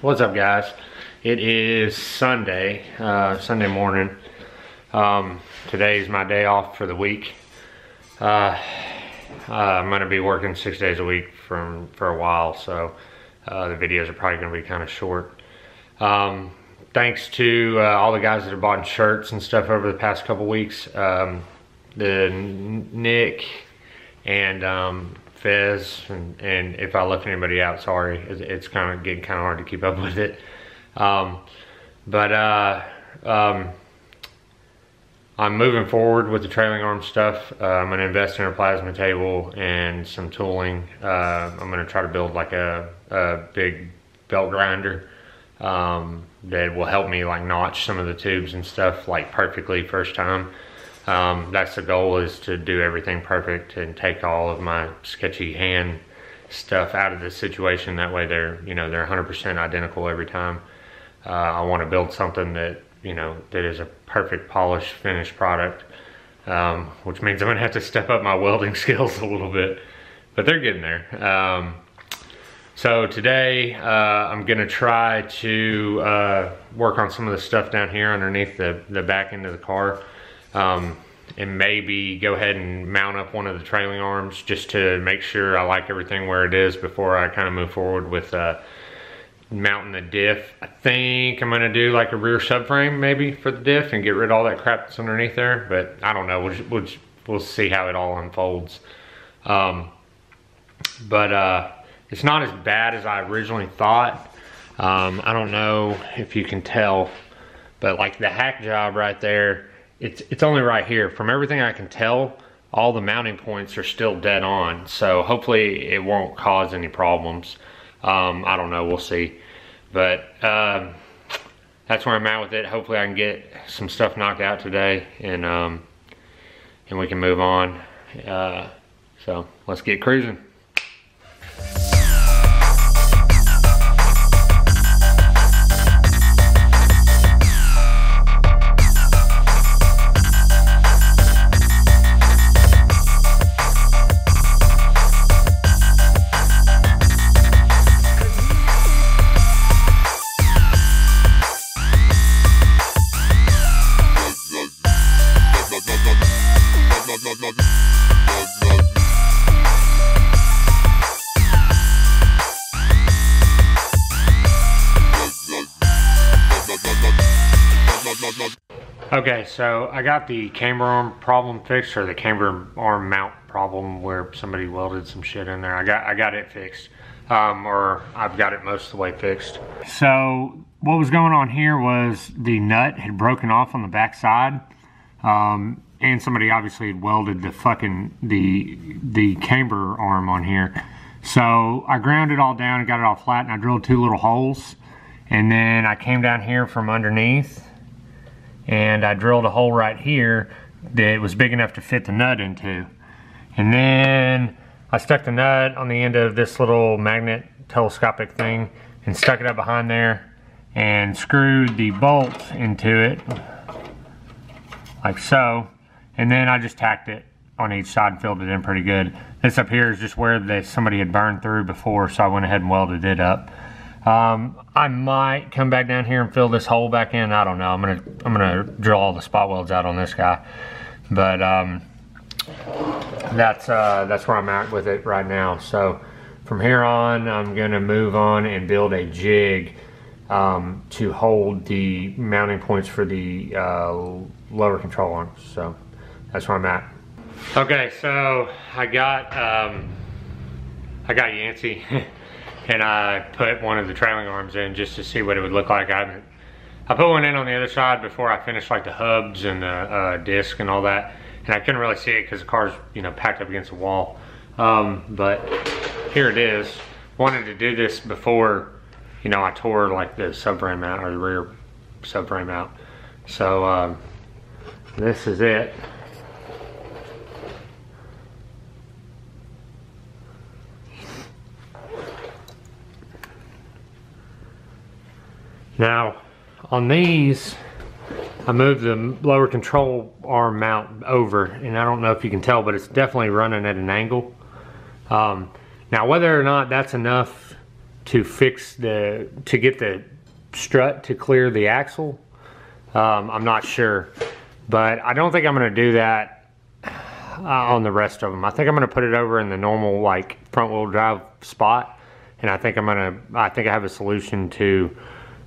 What's up, guys? It is Sunday, Sunday morning. Today's my day off for the week. I'm gonna be working 6 days a week for a while, so the videos are probably gonna be kind of short. Thanks to all the guys that have bought shirts and stuff over the past couple weeks. Nick and Fez, and if I left anybody out, sorry. It's kind of getting kind of hard to keep up with it. I'm moving forward with the trailing arm stuff. I'm going to invest in a plasma table and some tooling. I'm going to try to build like a big belt grinder that will help me like notch some of the tubes and stuff like perfectly first time. That's the goal, is to do everything perfect and take all of my sketchy hand stuff out of the situation. That way they're 100% identical every time. I want to build something that, that is a perfect polished finished product, which means I'm gonna have to step up my welding skills a little bit, but they're getting there. So today I'm gonna try to work on some of the stuff down here underneath the back end of the car. And maybe go ahead and mount up one of the trailing arms just to make sure I like everything where it is before I kind of move forward with mounting the diff. I think I'm gonna do like a rear subframe maybe for the diff and get rid of all that crap that's underneath there, but I don't know. We'll see how it all unfolds. It's not as bad as I originally thought. I don't know if you can tell, but like the hack job right there, it's only right here. From everything I can tell, all the mounting points are still dead on, so hopefully it won't cause any problems. I don't know, we'll see. But that's where I'm at with it. Hopefully I can get some stuff knocked out today, and we can move on. So let's get cruising. Okay, so I got the camber arm problem fixed, or the camber arm mount problem where somebody welded some shit in there. I got it fixed, or I've got it most of the way fixed. So what was going on here was the nut had broken off on the back side, and somebody obviously had welded the camber arm on here. So I ground it all down and got it all flat, and I drilled 2 little holes, and then I came down here from underneath and I drilled a hole right here that was big enough to fit the nut into. And then I stuck the nut on the end of this little magnet telescopic thing and stuck it up behind there and screwed the bolt into it like so. And then I just tacked it on each side and filled it in pretty good. This up here is just where somebody had burned through before, so I went ahead and welded it up. I might come back down here and fill this hole back in. I don't know. I'm gonna drill all the spot welds out on this guy, but that's where I'm at with it right now. So from here on, I'm gonna move on and build a jig to hold the mounting points for the lower control arms. So that's where I'm at. Okay, so I got Yancey. And I put one of the trailing arms in just to see what it would look like. I put one in on the other side before I finished like the hubs and the disc and all that, and I couldn't really see it because the car's packed up against the wall. But here it is. Wanted to do this before I tore like the subframe out, or the rear subframe out. So this is it. Now, on these, I moved the lower control arm mount over, and I don't know if you can tell, but it's definitely running at an angle. Now, whether or not that's enough to get the strut to clear the axle. I'm not sure, but I don't think I'm gonna do that on the rest of them. I think I'm gonna put it over in the normal like front wheel drive spot, and I think I have a solution to,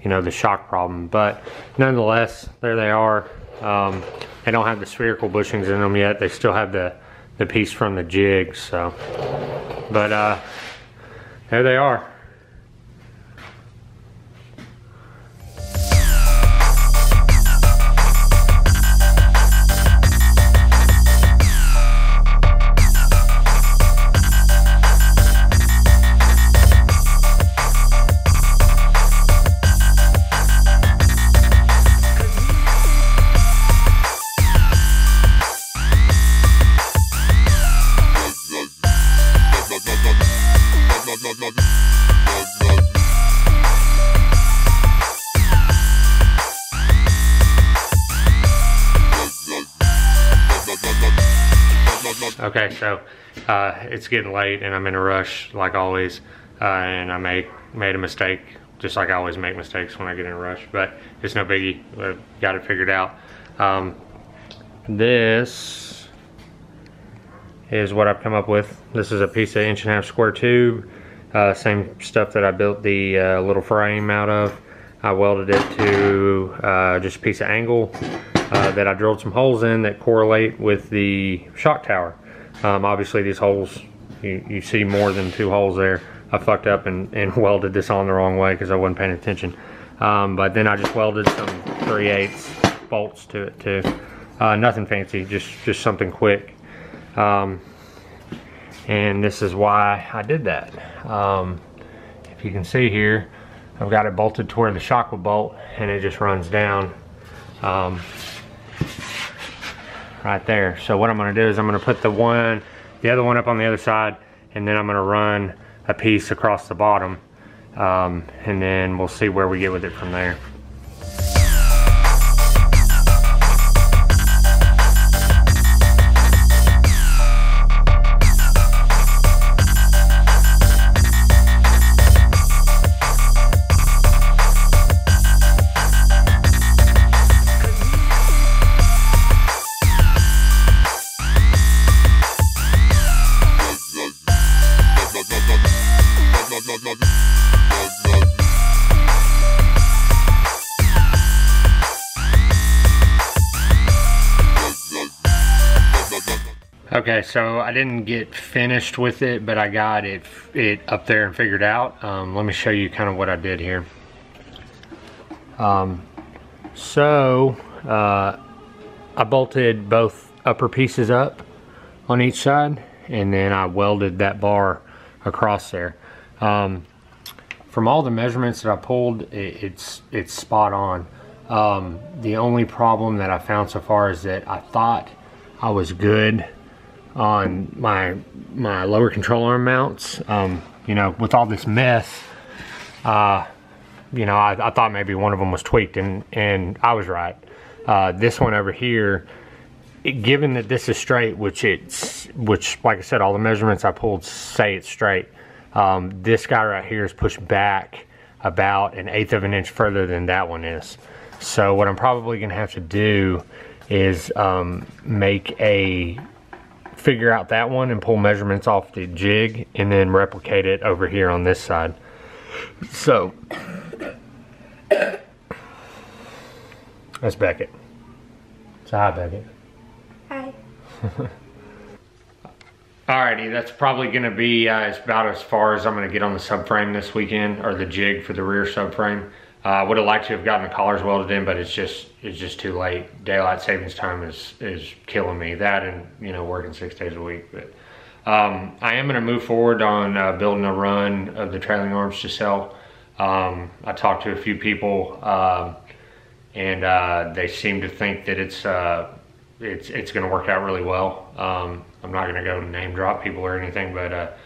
you know, the shock problem. But nonetheless, there they are. They don't have the spherical bushings in them yet. They still have the piece from the jig, so. But there they are. Okay, so it's getting late and I'm in a rush like always, and I made a mistake, just like I always make mistakes when I get in a rush, but it's no biggie. I've got it figured out. This is what I've come up with. This is a piece of 1.5" square tube, same stuff that I built the little frame out of. I welded it to just a piece of angle that I drilled some holes in that correlate with the shock tower. Obviously these holes, you see more than 2 holes there. I fucked up and welded this on the wrong way because I wasn't paying attention. But then I just welded some 3/8 bolts to it too. Nothing fancy, just something quick. And this is why I did that. If you can see here, I've got it bolted to where the shock would bolt, and it just runs down right there. So what I'm going to do is I'm going to put the other one up on the other side, and then I'm going to run a piece across the bottom, and then we'll see where we get with it from there. Okay, so I didn't get finished with it, but I got it up there and figured out. Let me show you kind of what I did here. I bolted both upper pieces up on each side, and then I welded that bar across there. From all the measurements that I pulled, it's spot on. The only problem that I found so far is that I thought I was good on my lower control arm mounts. You know, with all this mess, you know, I thought maybe one of them was tweaked, and I was right. This one over here, given that this is straight, which like I said, all the measurements I pulled say it's straight. This guy right here is pushed back about 1/8 of an inch further than that one is. So what I'm probably gonna have to do is figure out that one and pull measurements off the jig and then replicate it over here on this side. So that's Beckett. So hi, Beckett. Hi. Alrighty, that's probably gonna be it's about as far as I'm gonna get on the subframe this weekend, or the jig for the rear subframe. I would have liked to have gotten the collars welded in, but it's just too late. Daylight savings time is killing me. That, and you know, working 6 days a week. But I am going to move forward on building a run of the trailing arms to sell. I talked to a few people, and they seem to think that it's going to work out really well. I'm not going to go name drop people or anything, but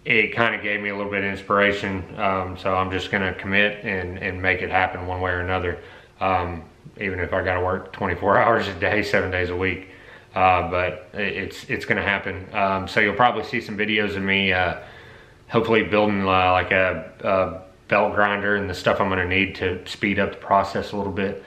it kind of gave me a little bit of inspiration, so I'm just gonna commit and make it happen one way or another, even if I gotta work 24 hours a day, 7 days a week, but it's gonna happen. So you'll probably see some videos of me hopefully building like a belt grinder and the stuff I'm gonna need to speed up the process a little bit.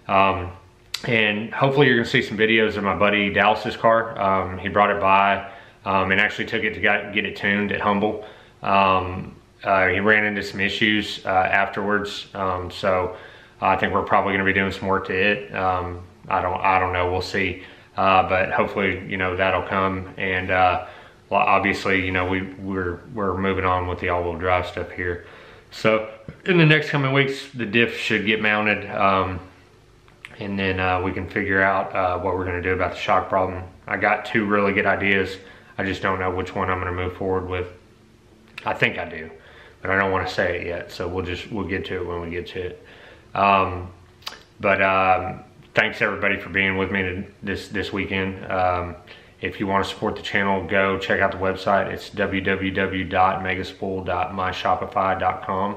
And hopefully you're gonna see some videos of my buddy Dallas's car. He brought it by and actually took it to get it tuned at Humble. He ran into some issues afterwards, so I think we're probably gonna be doing some work to it. I don't know, we'll see. But hopefully, you know, that'll come. And well, obviously, you know, we're moving on with the all-wheel drive stuff here. So in the next coming weeks, the diff should get mounted, and then we can figure out what we're gonna do about the shock problem. I got 2 really good ideas. I just don't know which one I'm gonna move forward with. I think I do, but I don't wanna say it yet. So we'll get to it when we get to it. Thanks everybody for being with me this weekend. If you want to support the channel, go check out the website. It's www.megaspool.myshopify.com.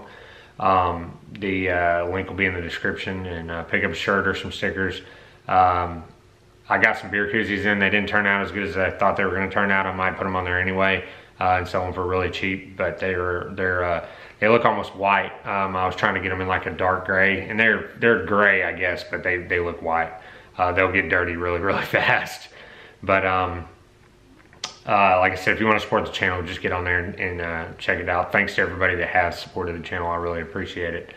The link will be in the description, and pick up a shirt or some stickers. I got some beer koozies in. They didn't turn out as good as I thought they were going to turn out. I might put them on there anyway and sell them for really cheap, but they look almost white. I was trying to get them in like a dark gray, and they're gray, I guess, but they look white. They'll get dirty really fast. But like I said, if you want to support the channel, just get on there and check it out. Thanks to everybody that has supported the channel. I really appreciate it.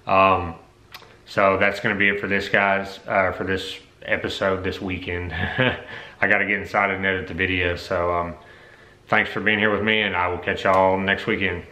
So that's going to be it for this, guys, for this episode this weekend. I got to get inside and edit the video. So thanks for being here with me, and I will catch y'all next weekend.